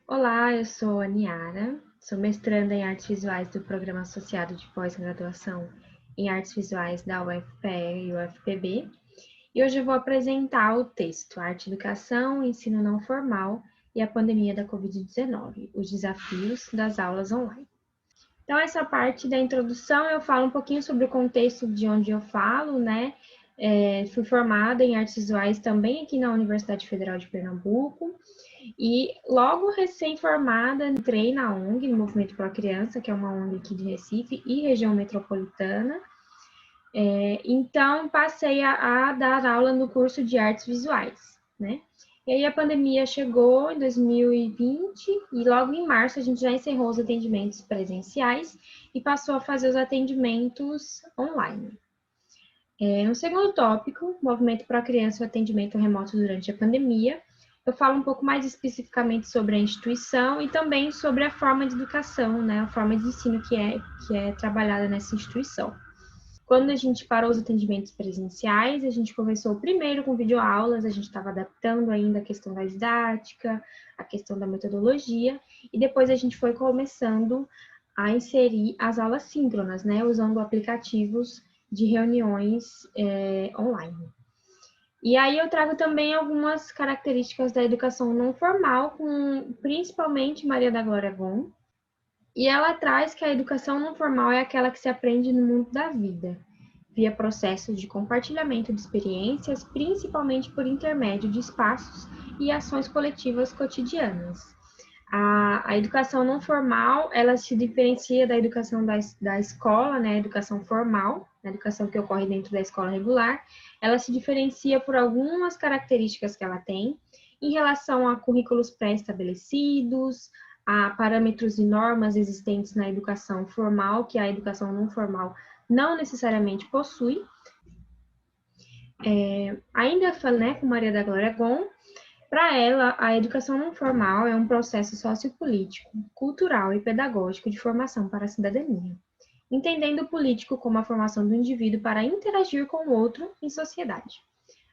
Olá, eu sou a Niara, sou mestranda em Artes Visuais do Programa Associado de Pós-Graduação em Artes Visuais da UFPE e UFPB, e hoje eu vou apresentar o texto Arte e Educação, Ensino Não Formal e a Pandemia da Covid-19, os desafios das aulas online. Então, essa parte da introdução eu falo um pouquinho sobre o contexto de onde eu falo, né? Fui formada em artes visuais também aqui na Universidade Federal de Pernambuco, e logo recém-formada, entrei na ONG, no Movimento Pro Criança, que é uma ONG aqui de Recife e região metropolitana. Então, passei a dar aula no curso de artes visuais, né? E aí a pandemia chegou em 2020 e logo em março a gente já encerrou os atendimentos presenciais e passou a fazer os atendimentos online. No segundo tópico, Movimento Pro Criança e o atendimento remoto durante a pandemia, eu falo um pouco mais especificamente sobre a instituição e também sobre a forma de educação, né, a forma de ensino que é trabalhada nessa instituição. Quando a gente parou os atendimentos presenciais, a gente começou primeiro com videoaulas, a gente estava adaptando ainda a questão da didática, a questão da metodologia, e depois a gente foi começando a inserir as aulas síncronas, né, usando aplicativos de reuniões online. E aí eu trago também algumas características da educação não formal, com principalmente Maria da Glória Gon, e ela traz que a educação não formal é aquela que se aprende no mundo da vida, via processos de compartilhamento de experiências, principalmente por intermédio de espaços e ações coletivas cotidianas. A educação não formal, ela se diferencia da educação da escola, né, a educação formal, a educação que ocorre dentro da escola regular, ela se diferencia por algumas características que ela tem, em relação a currículos pré-estabelecidos, a parâmetros e normas existentes na educação formal, que a educação não formal não necessariamente possui. Ainda falei, né, com Maria da Glória Gon, para ela, a educação não formal é um processo sociopolítico, cultural e pedagógico de formação para a cidadania, entendendo o político como a formação do indivíduo para interagir com o outro em sociedade.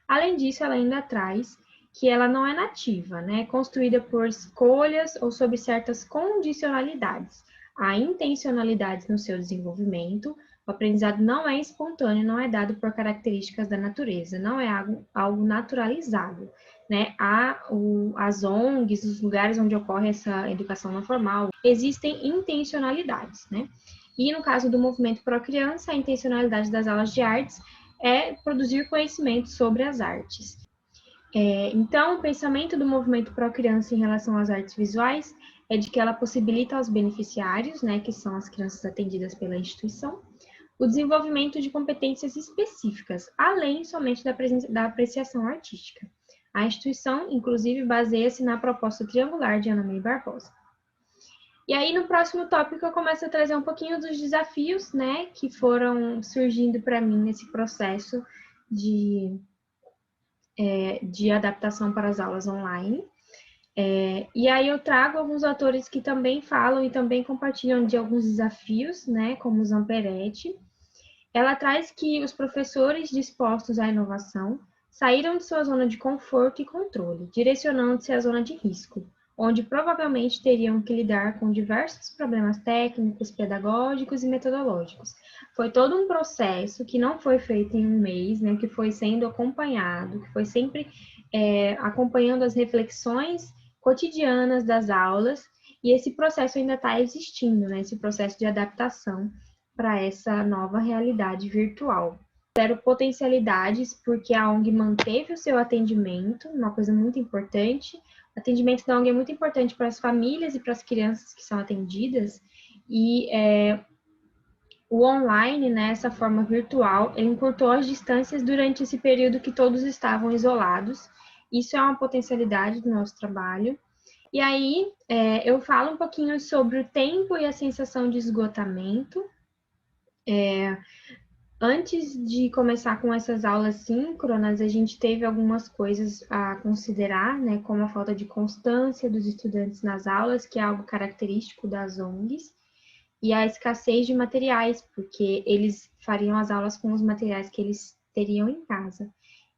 Além disso, ela ainda traz que ela não é nativa, né? Construída por escolhas ou sob certas condicionalidades. Há intencionalidades no seu desenvolvimento. O aprendizado não é espontâneo, não é dado por características da natureza, não é algo naturalizado, né? As ONGs, os lugares onde ocorre essa educação não formal, existem intencionalidades, né? E no caso do movimento Pro Criança, a intencionalidade das aulas de artes é produzir conhecimento sobre as artes. Então, o pensamento do movimento Pro Criança em relação às artes visuais é de que ela possibilita aos beneficiários, né, que são as crianças atendidas pela instituição, o desenvolvimento de competências específicas, além somente da apreciação artística. A instituição, inclusive, baseia-se na proposta triangular de Ana May Barbosa. E aí, no próximo tópico, eu começo a trazer um pouquinho dos desafios, né, que foram surgindo para mim nesse processo de adaptação para as aulas online. E aí eu trago alguns autores que também falam e também compartilham de alguns desafios, né, como Zamperetti. Ela traz que os professores dispostos à inovação saíram de sua zona de conforto e controle, direcionando-se à zona de risco, onde provavelmente teriam que lidar com diversos problemas técnicos, pedagógicos e metodológicos. Foi todo um processo que não foi feito em um mês, né, que foi sendo acompanhado, que foi sempre acompanhando as reflexões cotidianas das aulas, e esse processo ainda está existindo, né, esse processo de adaptação para essa nova realidade virtual. Zero potencialidades, porque a ONG manteve o seu atendimento, uma coisa muito importante. O atendimento da ONG é muito importante para as famílias e para as crianças que são atendidas, e o online, né, essa forma virtual, ele encurtou as distâncias durante esse período que todos estavam isolados. Isso é uma potencialidade do nosso trabalho. E aí, eu falo um pouquinho sobre o tempo e a sensação de esgotamento. Antes de começar com essas aulas síncronas, a gente teve algumas coisas a considerar, né, como a falta de constância dos estudantes nas aulas, que é algo característico das ONGs, e a escassez de materiais, porque eles fariam as aulas com os materiais que eles teriam em casa.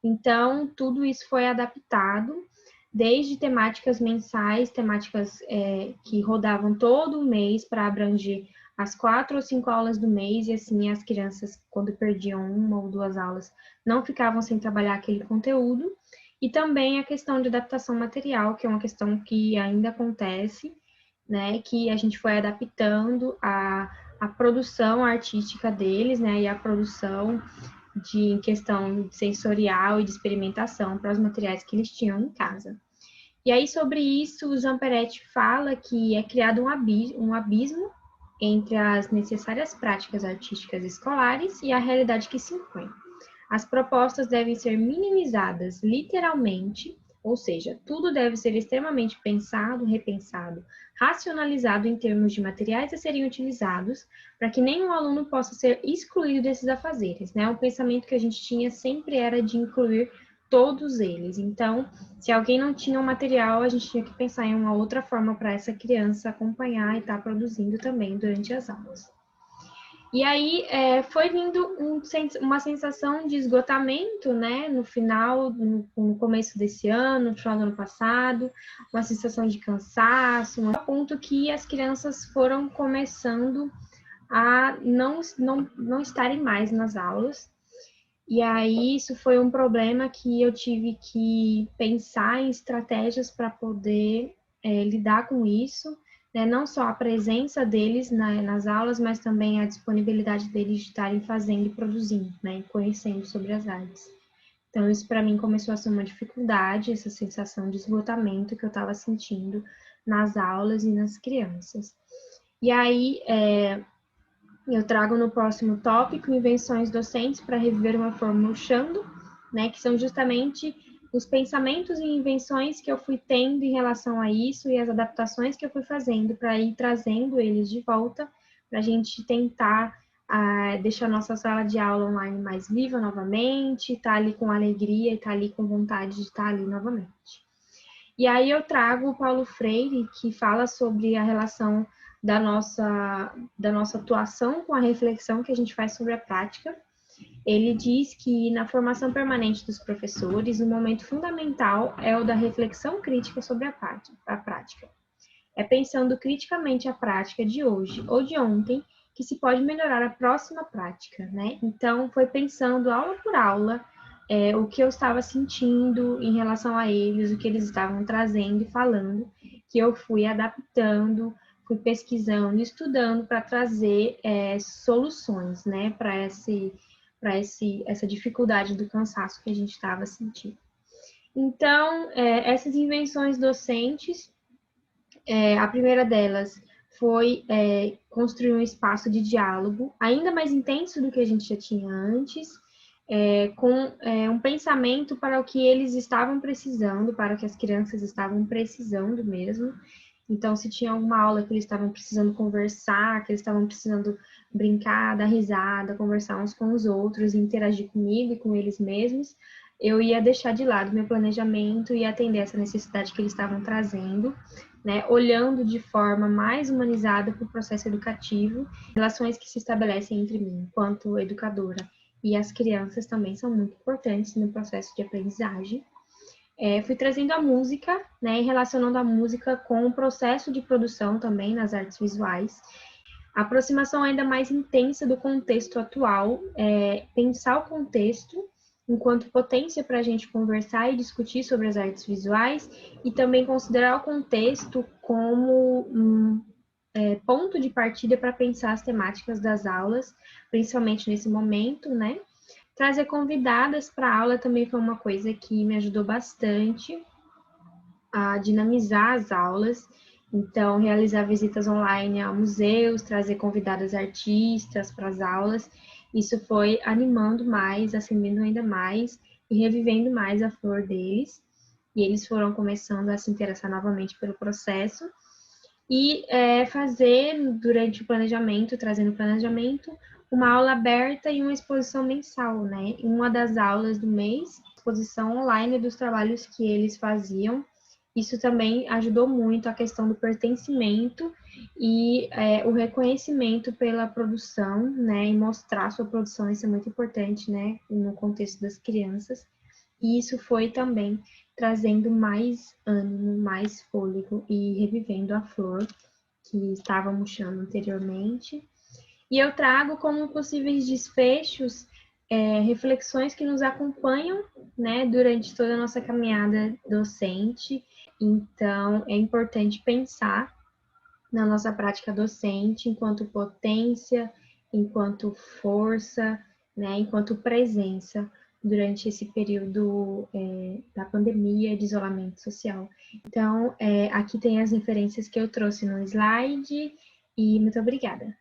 Então, tudo isso foi adaptado, desde temáticas mensais, temáticas que rodavam todo o mês para abranger as 4 ou 5 aulas do mês, e assim as crianças, quando perdiam 1 ou 2 aulas, não ficavam sem trabalhar aquele conteúdo. E também a questão de adaptação material, que é uma questão que ainda acontece, né, que a gente foi adaptando a produção artística deles, né, e a produção em questão sensorial e de experimentação para os materiais que eles tinham em casa. E aí, sobre isso, o Jean Peretti fala que é criado um abismo entre as necessárias práticas artísticas escolares e a realidade que se impõe. As propostas devem ser minimizadas literalmente, ou seja, tudo deve ser extremamente pensado, repensado, racionalizado em termos de materiais a serem utilizados, para que nenhum aluno possa ser excluído desses afazeres, né? O pensamento que a gente tinha sempre era de incluir todos eles. Então, se alguém não tinha um material, a gente tinha que pensar em uma outra forma para essa criança acompanhar e estar produzindo também durante as aulas. E aí foi vindo uma sensação de esgotamento, né, no final, no começo desse ano, no final do ano passado, uma sensação de cansaço, a ponto que as crianças foram começando a não estarem mais nas aulas. E aí isso foi um problema que eu tive que pensar em estratégias para poder lidar com isso, né? Não só a presença deles nas aulas, mas também a disponibilidade deles de estarem fazendo e produzindo, né? E conhecendo sobre as artes. Então isso para mim começou a ser uma dificuldade, essa sensação de esgotamento que eu estava sentindo nas aulas e nas crianças. E aí eu trago no próximo tópico invenções docentes para reviver uma forma murchando, né, que são justamente os pensamentos e invenções que eu fui tendo em relação a isso e as adaptações que eu fui fazendo para ir trazendo eles de volta, para a gente tentar deixar nossa sala de aula online mais viva novamente, estar ali com alegria e estar ali com vontade de estar ali novamente. E aí eu trago o Paulo Freire, que fala sobre a relação da nossa atuação com a reflexão que a gente faz sobre a prática. Ele diz que na formação permanente dos professores, o momento fundamental é o da reflexão crítica sobre a prática. É pensando criticamente a prática de hoje ou de ontem que se pode melhorar a próxima prática, né? Então, foi pensando aula por aula o que eu estava sentindo em relação a eles, o que eles estavam trazendo e falando, que eu fui adaptando, fui pesquisando, estudando para trazer soluções, né, para essa dificuldade do cansaço que a gente estava sentindo. Então, essas invenções docentes, a primeira delas foi construir um espaço de diálogo ainda mais intenso do que a gente já tinha antes, com um pensamento para o que eles estavam precisando, para o que as crianças estavam precisando mesmo. Então, se tinha alguma aula que eles estavam precisando conversar, que eles estavam precisando brincar, dar risada, conversar uns com os outros, interagir comigo e com eles mesmos, eu ia deixar de lado meu planejamento e atender essa necessidade que eles estavam trazendo, né, olhando de forma mais humanizada para o processo educativo, relações que se estabelecem entre mim, enquanto educadora, e as crianças também são muito importantes no processo de aprendizagem. Fui trazendo a música, né, e relacionando a música com o processo de produção também nas artes visuais. A aproximação ainda mais intensa do contexto atual, pensar o contexto enquanto potência para a gente conversar e discutir sobre as artes visuais e também considerar o contexto como ponto de partida para pensar as temáticas das aulas, principalmente nesse momento, né? Trazer convidadas para a aula também foi uma coisa que me ajudou bastante a dinamizar as aulas. Então, realizar visitas online a museus, trazer convidadas artistas para as aulas, isso foi animando mais, acendendo ainda mais e revivendo mais a flor deles. E eles foram começando a se interessar novamente pelo processo. E fazer, durante o planejamento, trazendo o planejamento, uma aula aberta e uma exposição mensal, né? Em uma das aulas do mês, exposição online dos trabalhos que eles faziam. Isso também ajudou muito a questão do pertencimento e o reconhecimento pela produção, né? E mostrar sua produção, isso é muito importante, né? No contexto das crianças. E isso foi também trazendo mais ânimo, mais fôlego e revivendo a flor que estava murchando anteriormente. E eu trago como possíveis desfechos reflexões que nos acompanham, né, durante toda a nossa caminhada docente. Então, é importante pensar na nossa prática docente enquanto potência, enquanto força, né, enquanto presença durante esse período da pandemia, de isolamento social. Então, aqui tem as referências que eu trouxe no slide e muito obrigada.